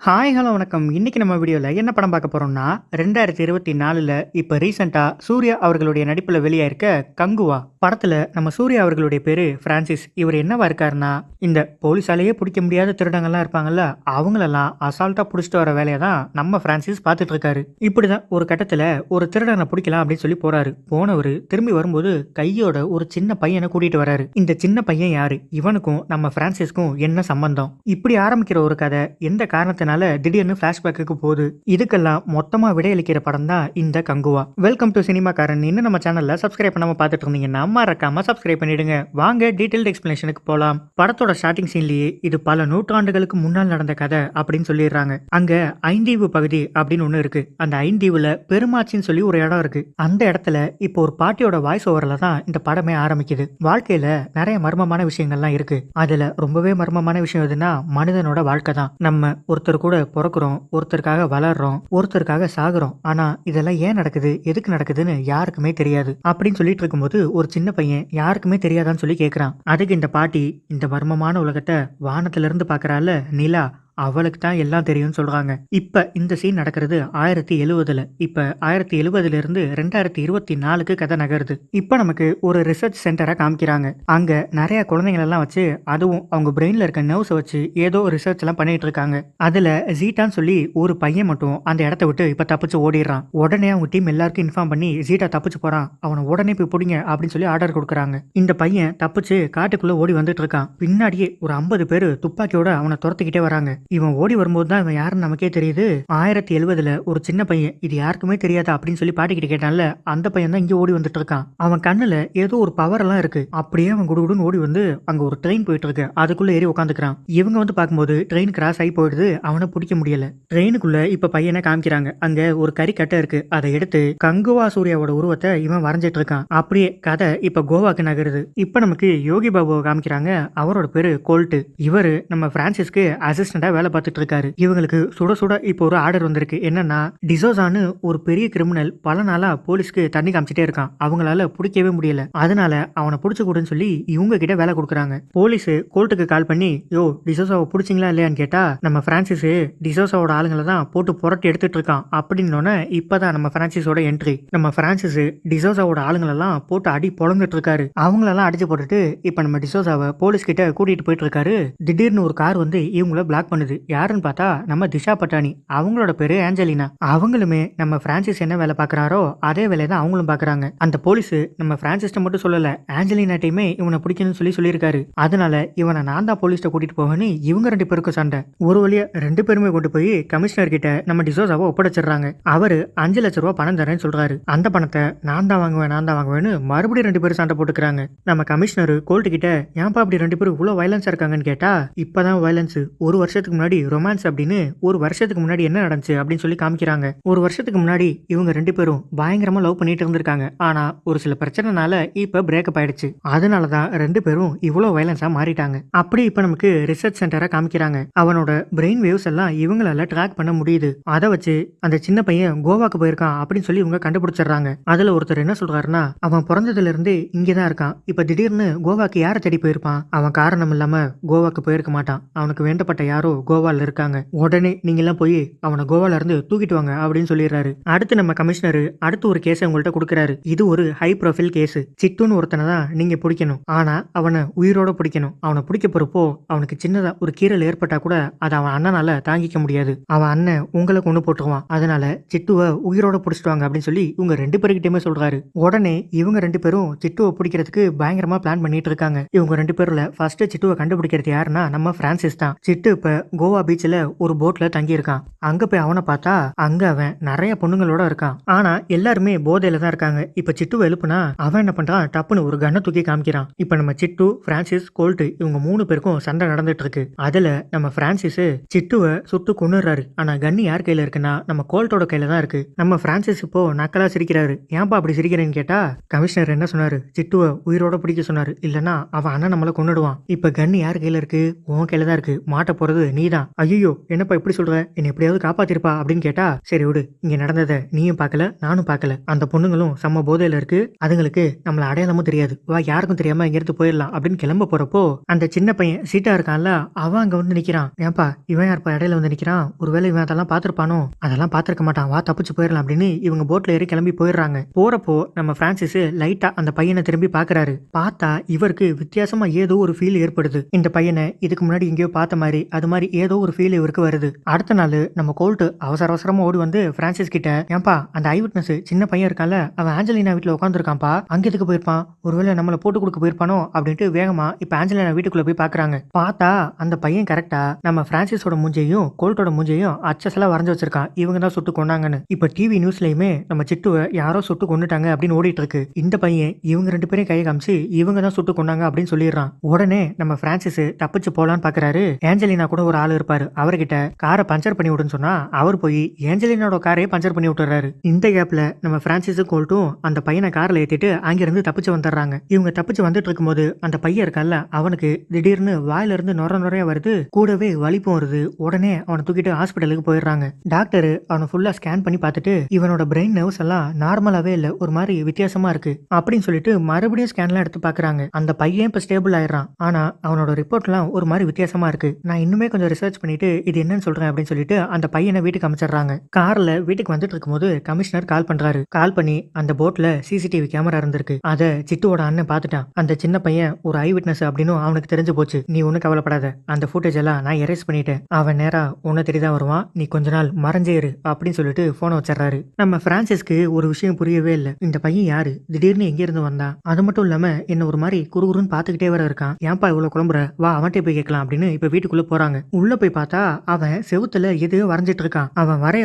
Hi hello வணக்கம். இன்னைக்கு நம்ம வீடியோவில் என்ன படம் பார்க்க போறோம்னா 2024ல் இப்போ ரீசெண்டாக சூர்யா அவர்களுடைய நடிப்பில் வெளியாயிருக்க கங்குவா படத்தில் நம்ம சூர்யா அவர்களுடைய பேரு பிரான்சிஸ். இவர் என்னவா இருக்காருன்னா, இந்த போலீஸாலேயே பிடிக்க முடியாத திருடங்கள்லாம் இருப்பாங்கல்ல, அவங்களெல்லாம் அசால்ட்டாக பிடிச்சிட்டு வர வேலையை தான் நம்ம பிரான்சிஸ் பார்த்துட்டு இருக்காரு. இப்படி தான் ஒரு கட்டத்தில் ஒரு திருடனை பிடிக்கலாம் அப்படின்னு சொல்லி போறாரு. போனவர் திரும்பி வரும்போது கையோட ஒரு சின்ன பையனை கூட்டிட்டு வராரு. இந்த சின்ன பையன் யாரு, இவனுக்கும் நம்ம பிரான்சிஸ்க்கும் என்ன சம்பந்தம், இப்படி ஆரம்பிக்கிற ஒரு கதை எந்த காரணத்தினால திடீர்னு பிளாஷ்பேக்கு போகுது, இதுக்கெல்லாம் மொத்தமா விடையளிக்கிற படம் தான் இந்த கங்குவா. Welcome to சினிமாக்காரன். இன்னும் நம்ம சேனல்ல சப்ஸ்கிரைப் பண்ணாம பார்த்துட்டு இருந்தீங்கன்னா மறக்காம சப்ஸ்கிரைப் பண்ணிடுங்க. வாங்க டீடைல்டு எக்ஸ்பிளனேஷனுக்கு போலாம். படத்தோட ஸ்டார்டிங் சீன்லயே இது பல நூற்றாண்டுகளுக்கு முன்னால் நடந்த கதை அப்படின்னு சொல்லிடுறாங்க. அங்க ஐந்தீவு பகுதி அப்படின்னு ஒண்ணு இருக்கு. அந்த ஐந்தீவுல பெருமாச்சின்னு சொல்லி ஒரு இடம் இருக்கு. அந்த இடத்துல இப்போ ஒரு பாட்டியோட வாய்ஸ் ஓவர்ல தான் இந்த படமே ஆரம்பிக்குது. வாழ்க்கையில நிறைய மர்மமான விஷயங்கள்லாம் இருக்கு. அதுல ரொம்பவே மர்மமான விஷயம் எதுனா மனிதனோட வாழ்க்கை தான். நம்ம ஒருத்தர் கூட பிறக்கிறோம், ஒருத்தருக்காக வளர்றோம், ஒருத்தருக்காக சாகுறோம். ஆனா இதெல்லாம் ஏன் நடக்குது, எதுக்கு நடக்குதுன்னு யாருக்குமே தெரியாது. அப்படின்னு சொல்லிட்டு இருக்கும்போது ஒரு சின்ன பையன் யாருக்குமே தெரியாதான்னு சொல்லி கேட்கிறான். அதுக்கு இந்த பாட்டி இந்த மர்மமான உலகத்தை வானத்துல இருந்து பாக்குறால நிலா, அவளுக்கு தான் எல்லாம் தெரியும்னு சொல்றாங்க. இப்ப இந்த சீன் நடக்கிறது 1070ல. இப்ப 1070ல இருந்து 2024க்கு கதை நகருது. இப்ப நமக்கு ஒரு ரிசர்ச் சென்டரை காமிக்கிறாங்க. அங்க நிறைய குழந்தைகள் எல்லாம் வச்சு, அதுவும் அவங்க பிரெயின்ல இருக்க நர்வ்ஸ் வச்சு ஏதோ ரிசர்ச் எல்லாம் பண்ணிட்டு இருக்காங்க. அதுல ஜீட்டான்னு சொல்லி ஒரு பையன் மட்டும் அந்த இடத்த விட்டு இப்ப தப்பிச்சு ஓடிடுறான். உடனே அவங்க டீம் எல்லாருக்கும் இன்ஃபார்ம் பண்ணி ஜீட்டா தப்பிச்சு போறான், அவனை உடனே போய் பிடிங்க அப்படின்னு சொல்லி ஆர்டர் கொடுக்குறாங்க. இந்த பையன் தப்பிச்சு காட்டுக்குள்ள ஓடி வந்துட்டு இருக்கான். பின்னாடியே ஒரு 50 பேர் துப்பாக்கியோட அவனை துரத்துக்கிட்டே வராங்க. இவன் ஓடி வரும்போது தான் இவன் யாருன்னு நமக்கே தெரியுது. 1070ல ஒரு சின்ன பையன், இது யாருக்குமே தெரியாதா அப்படின்னு சொல்லி பாட்டிக்கிட்ட கேட்டான்ல, அந்த பையன் தான் இங்க ஓடி வந்துட்டு இருக்கான். அவன் கண்ணுல ஏதோ ஒரு பவர் எல்லாம் இருக்கு. அப்படியே அவன் குடுகுடுன்னு ஓடி வந்து அங்க ஒரு ட்ரெயின் போயிட்டு இருக்கு, அதுக்குள்ள ஏறி உட்காந்துக்கிறான். இவங்க வந்து பார்க்கும்போது ட்ரெயின் கிராஸ் ஆகி போயிடுது, அவனை பிடிக்க முடியல. ட்ரெயினுக்குள்ள இப்ப பையனை காமிக்கிறாங்க. அங்க ஒரு கறி கட்டை இருக்கு, அதை எடுத்து கங்குவா சூர்யாவோட உருவத்தை இவன் வரைஞ்சிட்டு இருக்கான். அப்படியே கதை இப்ப கோவாக்கு நகருது. இப்ப நமக்கு யோகி பாபுவை காமிக்கிறாங்க. அவரோட பேரு கோல்ட். இவரு நம்ம பிரான்சிஸ்க்கு அசிஸ்டண்டா வேலை பார்த்துட்டு இருக்காரு. இவங்களுக்கு சுட சுட இப்போ ஒரு ஆர்டர் வந்திருக்கு. என்னன்னா, டிசோசான்னு ஒரு பெரிய கிரிமினல் பல நாளா போலீஸ்க்கு தண்ணி காமிச்சிட்டே இருக்கான். அவங்களால பிடிக்கவே முடியல. அதனால அவனை பிடிச்சு கொடுன்னு சொல்லி இவங்க கிட்ட வேலை கொடுக்குறாங்க. போலீஸ் கோல்ட்டுக்கு கால் பண்ணி, யோ டிசோசாவை பிடிச்சிங்களா இல்லையான்னு கேட்டா, நம்ம பிரான்சிஸ் டிசோசாவோட ஆளுங்களை தான் போட்டு புரட்டி எடுத்துட்டு இருக்கான் அப்படின்னு இப்பதான் நம்ம பிரான்சிஸோட என்ட்ரி. நம்ம பிரான்சிஸ் டிசோசாவோட ஆளுங்களெல்லாம் போட்டு அடி பொழந்துட்டு இருக்காரு. அவங்களெல்லாம் அடிச்சு போட்டுட்டு இப்ப நம்ம டிசோசாவை போலீஸ் கிட்ட கூட்டிட்டு போயிட்டு இருக்காரு. திடீர்னு ஒரு கார் வந்து இவங்கள பிளாக் பண்ணுது. யாருன்னு பார்த்தா நம்ம திஷா பட்டானி. அவங்களோட பேரு ஏஞ்சலினா. அவங்களுமே நம்ம பிரான்சிஸ் என்ன வேலை பாக்குறாரோ அதே வேலையை தான் அவங்களும் பாக்குறாங்க. அந்த போலீஸ் நம்ம பிரான்சிஸ்ட மட்டும் சொல்லல, ஏஞ்சலினாட்டையுமே இவனை பிடிக்கணும்னு சொல்லியிருக்காரு. அதனால இவனை நான் தான் போலீஸ்ட கூட்டிட்டு போகன்னு இவங்க 2 பேருக்கும் சண்டை. ஒரு வழியா 2 பேருமே கொண்டு போய் கமிஷனர் கிட்ட நம்ம டிசோசாவை ஒப்படைச்சிடுறாங்க. அவரு 5 லட்சம் ரூபாய் பணம் தரேன்னு சொல்றாரு. அந்த பணத்தை நான் தான் வாங்குவேன்னு மறுபடியும் 2 பேரும் சண்டை போட்டுக்கிறாங்க. நம்ம கமிஷனர் கோல்ட் கிட்ட, ஏன்பா அப்படி 2 பேரும் இவ்வளவு வயலன்ஸா இருக்காங்கன்னு கேட்டா, இப்பதான் வயலன்ஸ், ஒரு வருஷத்துக்கு முன்னாடி ரொமான்ஸ் அப்படின்னு ஒரு வருஷத்துக்கு முன்னாடி என்ன நடந்துச்சு அப்படின்னு சொல்லி காமிக்கிறாங்க. ஒரு வருஷத்துக்கு முன்னாடி இவங்க 2 பேரும் பயங்கரமா லவ் பண்ணிட்டு இருந்திருக்காங்க. ஆனா ஒரு சில பிரச்சனைனால இப்ப பிரேக்கப் ஆயிடுச்சு. அதனாலதான் 2 பேரும் இவ்வளவு வயலன்ஸா மாறிட்டாங்க. அப்படி இப்ப நமக்கு ரிசர்ச் சென்டரை காமிக்கிறாங்க. அவனோட பிரெயின் வேவ்ஸ் எல்லாம் இவங்களால ட்ராக் பண்ண முடியுது. அதை வச்சு அந்த சின்ன பையன் கோவாக்கு போயிருக்கான் அப்படின்னு சொல்லி இவங்க கண்டுபிடிச்சிடுறாங்க. அதுல ஒருத்தர் என்ன சொல்றாருன்னா, அவன் பிறந்ததுல இருந்து இங்கதான் இருக்கான். இப்ப திடீர்னு கோவாக்கு யாரை தேடி போயிருப்பான், அவன் காரணம் இல்லாம கோவாக்கு போயிருக்க மாட்டான். அவனுக்கு வேண்டப்பட்ட யாரோ கோவால இருக்காங்க. உடனே நீங்க எல்லாம் போய் அவனை கோவால இருந்து தூக்கிட்டு வாங்க அப்படின்னு சொல்லிடுறாரு. அடுத்து நம்ம கமிஷனர் அடுத்து ஒரு கேஸ் உங்கள்ட்ட கொடுக்கறாரு. இது ஒரு ஹை ப்ரொஃபைல் கேஸ். சிட்டுன்னு ஒருத்தனை தான் நீங்க பிடிக்கணும். ஆனா அவனை உயிரோட பிடிக்கணும். அவனை பிடிக்க போறப்போ அவனுக்கு சின்னதா ஒரு கீரல் ஏற்பட்டா கூட அதை அவன் அண்ணனால தாங்கிக்க முடியாது. அவன் அண்ணன் உங்களை கொண்டு போட்டுருவான். அதனால சிட்டுவை உயிரோட பிடிச்சிட்டு வாங்க அப்படின்னு சொல்லி இவங்க 2 பேருக்கிட்டயுமே சொல்றாரு. உடனே இவங்க 2 பேரும் சிட்டுவை பிடிக்கிறதுக்கு பயங்கரமா பிளான் பண்ணிட்டு இருக்காங்க. இவங்க 2 பேர்ல ஃபர்ஸ்ட் சிட்டுவை கண்டுபிடிக்கிறது யாருன்னா நம்ம பிரான்சிஸ் தான். சிட்டு இப்ப கோவா பீச்ல ஒரு போட்ல தங்கி இருக்கான். அங்க போய் அவனை பார்த்தா அங்க அவன் நிறைய பொண்ணுங்களோட இருக்கான். ஆனா எல்லாருமே போதையில தான் இருக்காங்க. இப்ப சிட்டுவை எழுப்புனா அவன் என்ன பண்றான், டப்புன்னு ஒரு கண்ணை தூக்கி காமிக்கிறான். இப்ப நம்ம சிட்டு, பிரான்சிஸ், கோல்ட் இவங்க 3 பேருக்கும் சண்டை நடந்துட்டு இருக்கு. அதுல நம்ம பிரான்சிஸ் சிட்டுவை சுட்டு கொன்னுறாரு. ஆனா கண்ணி யார் கையில இருக்குன்னா நம்ம கோல்ட்டோட கையில தான் இருக்கு. நம்ம பிரான்சிஸ் இப்போ நக்கலா சிரிக்கிறாரு. ஏன்பா அப்படி சிரிக்கிறேன்னு கேட்டா, கமிஷனர் என்ன சொன்னாரு, சிட்டுவை உயிரோட பிடிக்க சொன்னாரு, இல்லனா அவன் அண்ணன் நம்மள கொன்னுடுவான். இப்ப கண்ணி யார் கையில இருக்கு, உன் கையில தான் இருக்கு, மாட்ட போறது நீதான். ஐயோ, என்னப்பா இப்படி சொல்ற, என்ன எப்படியாவது காப்பாத்திருப்பா அப்படின்னு கேட்டா, சரி விடு, இங்க நடந்ததை நீயும் பார்க்கல நானும் பார்க்கல, அந்த பொண்ணுங்களும் செம்ம போதையில இருக்கு, அதுங்களுக்கு நம்மள அடையாளமும் தெரியாது, வா யாருக்கும் தெரியாம இங்க இருந்து போயிடலாம் அப்படின்னு கிளம்ப போறப்போ அந்த சின்ன பையன் சீட்டா இருக்கான்ல, அவன் அங்க வந்து நிக்கிறான். ஏன்பா இவன் யாருப்பா இடையில வந்து நிக்கிறான், ஒருவேளை இவன் அதெல்லாம் பார்த்திருப்பானோ, அதெல்லாம் பார்த்திருக்க மாட்டான், வா தப்பிச்சு போயிடலாம் அப்படின்னு இவங்க போட்ல ஏறி கிளம்பி போயிடுறாங்க. போறப்போ நம்ம பிரான்சிஸ் லைட்டா அந்த பையனை திரும்பி பாக்குறாரு. பார்த்தா இவருக்கு வித்தியாசமா ஏதோ ஒரு ஃபீல் ஏற்படுது. இந்த பையனை இதுக்கு முன்னாடி எங்கேயோ பார்த்த மாதிரி, அது மாதிரி ஏதோ ஒரு ஃபீல் இவருக்கு வருது. அடுத்த நாள் நம்ம கோல்ட் அவசர அவசரமா ஓடி வந்து பிரான்சிஸ் கிட்ட, ஏன்பா அந்த ஐ விட்னஸ் சின்ன பையன் இருக்கான்ல, அவன் ஆஞ்சலினா வீட்டுல உட்காந்துருக்கான்ப்பா, அங்க எதுக்கு போயிருப்பான், ஒருவேளை நம்மள போட்டு கொடுக்க போயிருப்பானோ அப்படின்ட்டு வேகமா இப்ப ஆஞ்சலினா வீட்டுக்குள்ள போய் பாக்குறாங்க. பார்த்தா அந்த பையன் கரெக்டா நம்ம பிரான்சிஸோட மூஞ்சையும் கோல்ட்டோட மூஞ்சையும் அச்சசலா வரைஞ்சு வச்சிருக்கான். இவங்க தான் சுட்டு கொண்டாங்கன்னு. இப்ப டிவி நியூஸ்லயுமே நம்ம சிட்டுவை யாரோ சுட்டு கொண்டுட்டாங்க அப்படின்னு ஓடிட்டு இருக்கு. இந்த பையன் இவங்க 2 பேரையும் கையை காமிச்சு இவங்க தான் சுட்டு கொண்டாங்க அப்படின்னு சொல்லிடுறான். உடனே நம்ம பிரான்சிஸ் தப்பிச்சு போலான்னு பாக்குறாரு. ஏஞ்சலினா கூட ஒரு ஆள் இருப்பாரு, அவர்கிட்ட காரை பஞ்சர் பண்ணி விடுன்னு சொன்னா அவர் போய் ஏஞ்சலினாவோட காரையே பஞ்சர் பண்ணி விட்டுறாரு. இந்த கேப்ல நம்ம பிரான்சிஸும் கோல்ட்டும் அந்த பையனை கார்ல ஏத்திட்டு அங்கிருந்து தப்பிச்சு வந்துடுறாங்க. இவங்க தப்பிச்சு வந்துட்டு இருக்கும்போது அந்த பையன் இருக்கான்ல, அவனுக்கு திடீர்னு வாயில இருந்து நுரையா வருது, கூடவே வலிப்பும் வருது. உடனே அவனை தூக்கிட்டு ஹாஸ்பிட்டலுக்கு போயிடுறாங்க. டாக்டர் அவனை ஃபுல்லா ஸ்கேன் பண்ணி பார்த்துட்டு இவனோட பிரெயின் நர்வ்ஸ் எல்லாம் நார்மலாவே இல்ல, ஒரு மாதிரி வித்தியாசமா இருக்கு அப்படின்னு சொல்லிட்டு மறுபடியும் ஸ்கேன்லாம் எடுத்து பாக்குறாங்க. அந்த பையன் இப்ப ஸ்டேபிள் ஆயிடுறான். ஆனா அவனோட ரிப்போர்ட்லாம் ஒரு மாதிரி வித்தியாசமா இருக்கு. நான் இன்னுமே கொஞ்சம் ரிசர்ச் பண்ணிட்டு இது என்னன்னு சொல்றேன் அப்படின்னு சொல்லிட்டு அந்த பையனை வீட்டுக்கு அமைச்சிடுறாங்க. கார்ல வீட்டுக்கு வந்துட்டு இருக்கும்போது கமிஷனர் கால் பண்றாரு. கால் பண்ணி அந்த போட்ல சிசிடிவி கேமரா இருந்திருக்கு, அத சிட்டுவோட அண்ணன் பார்த்துட்டான். அந்த சின்ன பையன் ஒரு ஐ விட்னஸ் அப்படின்னு அவனுக்கு தெரிஞ்சு போச்சு. நீ ஒன்னும் கவலைப்படாத, அந்த ஃபுட்டேஜ் எல்லாம் நான் எரேஸ் பண்ணிட்டேன். அவன் நேரா உன்னை தெரிதான் வருவான், நீ கொஞ்ச நாள் மறைஞ்சேரு அப்படின்னு சொல்லிட்டு போனை வச்சிடறாரு. நம்ம பிரான்சிஸ்க்கு ஒரு விஷயம் புரியவே இல்லை. இந்த பையன் யாரு, திடீர்னு எங்க இருந்து வந்தான், அது மட்டும் இல்லாம என்ன ஒரு மாதிரி குறுகுறுன்னு பாத்துக்கிட்டே வர இருக்கான், ஏன்பா இவ்வளவு குழம்புற, வா அவன்கிட்ட போய் கேட்கலாம் அப்படின்னு இப்ப வீட்டுக்குள்ள போறாங்க. உள்ள போய் பார்த்தா அவன் செவுத்துல எதையோ வரைஞ்சிட்டு இருக்கான். அவன் வரைய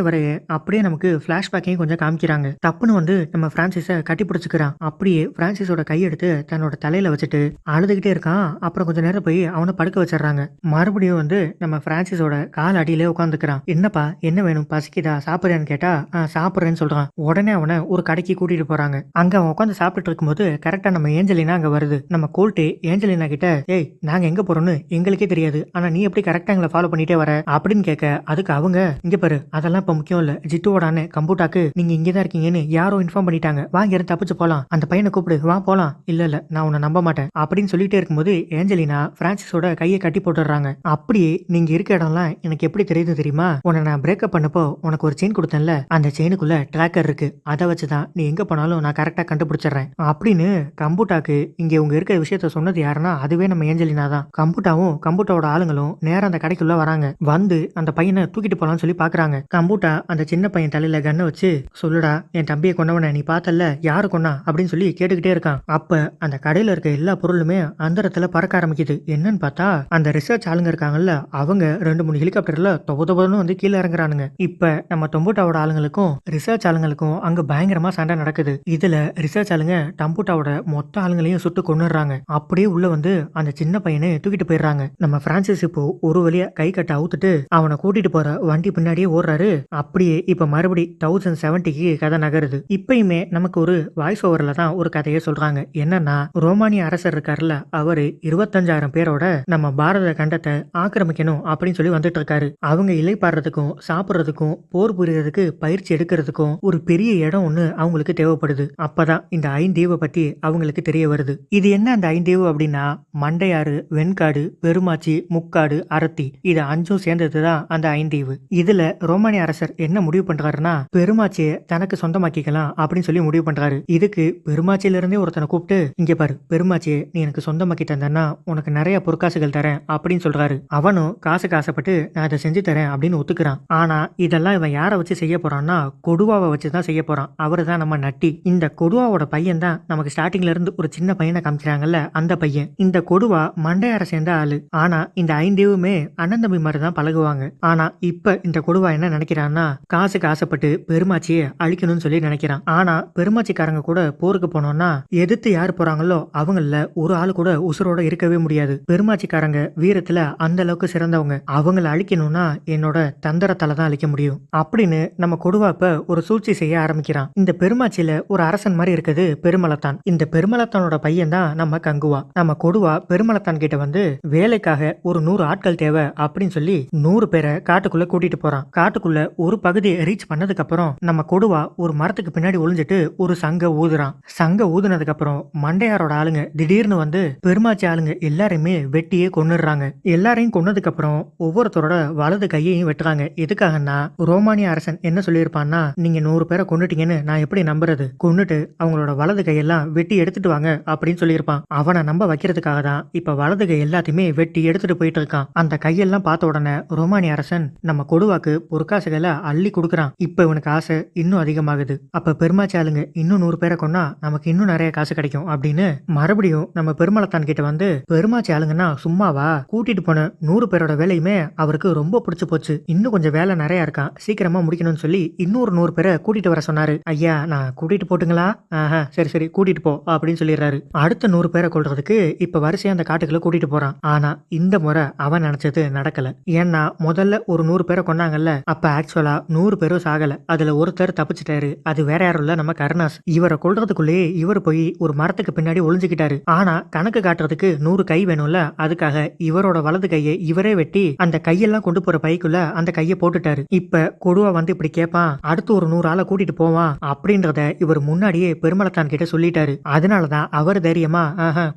அப்படியே நமக்கு பிளாஷ்பேக்கையும் கொஞ்சம் காமிக்கிறாங்க. தப்புன்னு வந்து நம்ம பிரான்சிஸ கட்டி பிடிச்சுக்கிறான். அப்படியே பிரான்சிஸோட கையெடுத்து தன்னோட தலையில வச்சுட்டு அழுதுகிட்டே இருக்கான். அப்புறம் கொஞ்ச நேரம் போய் அவனை படுக்க வச்சிடறாங்க. மறுபடியும் வந்து நம்ம பிரான்சிஸோட கால் அடியிலே உட்காந்துக்கிறான். என்னப்பா என்ன வேணும், பசிக்குதா, சாப்பிடுறேன்னு கேட்டா சாப்பிடுறேன்னு சொல்றான். உடனே அவனை ஒரு கடைக்கு கூட்டிட்டு போறாங்க. அங்க அவன் உட்காந்து சாப்பிட்டு இருக்கும்போது கரெக்டா நம்ம ஏஞ்சலினா அங்க வருது. நம்ம கோல்ட் ஏஞ்சலினா கிட்ட, ஏய் நாங்க எங்க போறோம்னு எங்களுக்கே தெரியாது, ஆனா நீ எப்படி கரெக்டா எங்களை ஃபாலோ பண்ணிட்டே வர அப்படின்னு கேட்க, அதுக்கு அவங்க, இங்க பாரு அதெல்லாம் இப்ப முக்கியம் இல்ல, ஜிட்டுவோட அண்ணன் கம்பூட்டாக்கு நீங்க இங்கதான் இருக்கீங்கன்னு யாரோ இன்ஃபார்ம் பண்ணிட்டாங்க, வாங்க இருந்து தப்பிச்சு போலாம், அந்த பையனை கூப்பிடு, வா போலாம். இல்ல இல்ல நான் உன்னை நம்ப மாட்டேன் அப்படின்னு சொல்லிட்டே இருக்கும்போது ஏஞ்சலினா பிரான்சிஸோட கையை கட்டி போட்டுறாங்க. அப்படியே நீங்க இருக்க இடம்லாம் எனக்கு எப்படி தெரியுது தெரியுமா, உன்னை நான் பிரேக்கப் பண்ணப்போ உனக்கு ஒரு செயின் கொடுத்தேன்ல, அந்த செயினுக்குள்ள ட்ராக்கர் இருக்கு, அதை வச்சுதான் நீ எங்க போனாலும் நான் கரெக்டா கண்டுபிடிச்சிடுறேன் அப்படின்னு கம்பூட்டாக்கு இங்க உங்க இருக்கிற விஷயத்த சொன்னது யாருன்னா அதுவே நம்ம ஏஞ்சலினா தான். கம்பூட்டாவும் கம்பூட்டாவோட ஆளுங்களும் நேரம் அந்த கடைக்குள்ள வராங்க. வந்து அந்த பையனை தூக்கிட்டு போலாம்னு சொல்லி பாக்குறாங்க. கம்பூட்டா அந்த சின்ன பையன் தலையில கண்ணை வச்சு, சொல்லுடா என் தம்பியை கொண்டவன நீ பார்த்தல்ல, யாரு கொண்டா அப்படின்னு சொல்லி கேட்டுக்கிட்டே இருக்கான். அப்ப அந்த கடையில இருக்க எல்லா பொருளுமே அந்தரத்துல பறக்க ஆரம்பிக்குது. என்னன்னு பார்த்தா அந்த ரிசர்ச் ஆளுங்க இருக்காங்கல்ல, அவங்க 2-3 ஹெலிகாப்டர்ல தொபதொபன்னு வந்து கீழே இறங்குறானுங்க. இப்ப நம்ம தொம்பூட்டாவோட ஆளுங்களுக்கும் ரிசர்ச் ஆளுங்களுக்கும் அங்க பயங்கரமா சண்டை நடக்குது. இதுல ரிசர்ச் ஆளுங்க டம்பூட்டாவோட மொத்த ஆளுங்களையும் சுட்டு கொன்னுறாங்க. அப்படியே உள்ள வந்து அந்த சின்ன பையனை தூக்கிட்டு போயிடுறாங்க. நம்ம பிரான்சிஸ் இப்போ ஒரு வழியா கை கட்ட அவுத்துட்டு அவனை கூட்டிட்டு போற வண்டி பின்னாடியே ஓடுறாரு. அப்படியே இப்ப மறுபடி 1070க்கு கதை நகருது. இப்பயுமே நமக்கு ஒரு வாய்ஸ் ஓவர்ல தான் ஒரு கதையை சொல்றாங்க. என்னன்னா, ரோமானிய அரசர் இருக்காருல்ல, அவரு 25,000 பேரோட நம்ம பாரத கண்டத்தை ஆக்கிரமிக்கணும் அப்படின்னு சொல்லி வந்துட்டு இருக்காரு. அவங்க இலைப்பாடுறதுக்கும் சாப்பிடுறதுக்கும் போர் புரியறதுக்கு பயிற்சி எடுக்கிறதுக்கும் ஒரு பெரிய இடம் ஒண்ணு அவங்களுக்கு தேவைப்படுது. அப்பதான் இந்த 5 தீவை பத்தி அவங்களுக்கு தெரிய வருது. இது என்ன அந்த 5 தீவு அப்படின்னா, மண்டையாறு, வெண்காடு, பெருமாச்சி, முக்காடு, அரத்தி, இது 5ம் சேர்ந்ததுதான் அந்த 5 தீவு. இதுல ரோமானிய அரசர் என்ன முடிவு பண்றாருன்னா, பெருமாச்சியை தனக்கு சொந்தமாக்கிக்கலாம் அப்படின்னு சொல்லி முடிவு பண்றாரு. இதுக்கு பெருமாச்சியில இருந்தே ஒருத்தனை கூப்பிட்டு, இங்க பாரு பெருமாச்சியை நீ எனக்கு சொந்தமாக்கி தந்தன்னா உனக்கு நிறைய பொற்காசுகள் தரேன் அப்படின்னு சொல்றாரு. அவனும் காசுக்கு ஆசைப்பட்டு நான் அதை செஞ்சு தரேன் அப்படின்னு ஒத்துக்கிறான். ஆனா இதெல்லாம் இவன் யாரை வச்சு செய்ய போறான்னா, கொடுவாவை வச்சுதான் செய்ய போறான். அவரு தான் நம்ம நட்டி. இந்த கொடுவாவோட பையன் தான் நமக்கு ஸ்டார்டிங்ல இருந்து ஒரு சின்ன பையனை காமிக்கிறாங்கல்ல, அந்த பையன். இந்த கொடுவா மண்டையார சேர்ந்த ஆளு. ஆனா இந்த 5 தீவுமே அண்ணன் தம்பி மாதிரி தான் பழகுவாங்க. ஆனா இப்ப இந்த கொடுவா என்ன நினைக்கிறான்னா, காசுக்கு ஆசைப்பட்டு பெருமாச்சியை அழிக்கணும்னு சொல்லி நினைக்கிறான். ஆனா பெருமாச்சிக்காரங்க கூட போருக்கு போனோம்னா எதிர்த்து யாரு போறாங்களோ அவங்கள ஒரு ஆளு கூட உசுரோட இருக்கவே முடியாது. பெருமாச்சிக்காரங்க வீரத்துல அந்த அளவுக்கு சிறந்தவங்க. அவங்கள அழிக்கணும்னா என்னோட தந்திரத்தால தான் அழிக்க முடியும் அப்படின்னு நம்ம கொடுவாப்ப ஒரு சூழ்ச்சி செய்ய ஆரம்பிக்கிறான். இந்த பெருமாச்சியில ஒரு அரசன் மாதிரி இருக்குது பெருமலத்தான். இந்த பெருமலத்தானோட பையன் தான் நம்ம கங்குவா. நம்ம கொடுவா பெருமலத்தான் கிட்ட வந்து வேலைக்காக ஒரு 100 ஆட்கள் தேவை அப்படின்னு சொல்லி 100 பேரை காட்டுக்குள்ள கூட்டிட்டு போறான். காட்டுக்குள்ள ஒரு பகுதியை ரீச் பண்ணதுக்கு அப்புறம் நம்ம கொடுவா ஒரு மரத்துக்கு பின்னாடி ஒளிஞ்சிட்டு ஒரு சங்க ஊதுறான். சங்க ஊதுனதுக்கு அப்புறம் மண்டையாரோட ஆளுங்க திடீர்னு வந்து பெருமாச்சி ஆளுங்க எல்லாரையுமே வெட்டியே கொன்னுடுறாங்க. எல்லாரையும் கொன்னதுக்கு அப்புறம் ஒவ்வொருத்தரோட வலது கையையும் வெட்டுறாங்க. எதுக்காகன்னா ரோமானிய அரசன் என்ன சொல்லியிருப்பான்னா, நீங்க 100 பேரை கொன்னுட்டீங்கன்னு நான் எப்படி நம்புறது, கொன்னுட்டு அவங்களோட வலது கையெல்லாம் வெட்டி எடுத்துட்டு வாங்க அப்படின்னு சொல்லியிருப்பான். அவனை நம்ப வைக்கிறதுக்காக தான் இப்ப வலது கை எல்லாத்தையுமே வெட்டி எடுத்துட்டு போயிட்டு இருக்கான். அந்த கையெல்லாம் பார்த்த உடனே ரோமானிய அரசன் நம்ம கொடுவாக்கு பொற்காசுகளை அள்ளி கொடுக்குறான். இப்ப இவனுக்கு ஆசை இன்னும் அதிகமாகுது. அப்ப பெருமாச்சி ஆளுங்க இன்னும் 100 பேரை கொன்னா நமக்கு இன்னும் நிறைய காசு கிடைக்கும் அப்படின்னு மறுபடியும் நம்ம பெருமளத்தான் கிட்ட வந்து, பெருமாச்சி ஆளுங்கன்னா சும்மாவா, கூட்டிட்டு போன 100 பேரோட வேலையுமே அவருக்கு ரொம்ப பிடிச்சு போச்சு, இன்னும் கொஞ்சம் வேலை நிறைய இருக்கான், சீக்கிரமா முடிக்கணும்னு சொல்லி இன்னொரு 100 பேரை கூட்டிட்டு வர சொன்னாரு. ஐயா நான் கூட்டிட்டு போட்டுங்களா? சரி சரி கூட்டிட்டு போ அப்படின்னு சொல்லிடுறாரு. அடுத்த 100 பேரை கொள்றதுக்கு இப்ப வரிசையா அந்த காட்டுக்குள்ள கூட்டிட்டு போறான். ஆனா இந்த முறை அவன் நினைச்சது நடக்கல. ஏன்னா முதல்ல ஒரு 100 பேரை கொன்னாங்கல்ல, அப்ப ஆக்சுவலா 100 பேரும் சாகல. அதுல ஒருத்தர் தப்பிச்சிட்டாரு. அது வேற யாரும் இல்ல, நம்ம கருணாஸ். இவரை கொள்றதுக்குள்ளேயே இவர் போய் ஒரு மரத்துக்கு பின்னாடி ஒளிஞ்சுக்கிட்டாரு. ஆனா கணக்கு காட்டுறதுக்கு 100 கை வேணும்ல, அதுக்காக இவரோட வலது கையை இவரே வெட்டி அந்த கையெல்லாம் கொண்டு போற பைக்குள்ள அந்த கையை போட்டுட்டாரு. இப்ப கொடுவா வந்து இப்படி கேட்பான், அடுத்து ஒரு 100 ஆளை கூட்டிட்டு போவான் அப்படின்றத இவர் முன்னாடியே பெருமளத்தான் கிட்ட சொல்லிட்டாரு. அதனாலதான் அவர் தைரியமா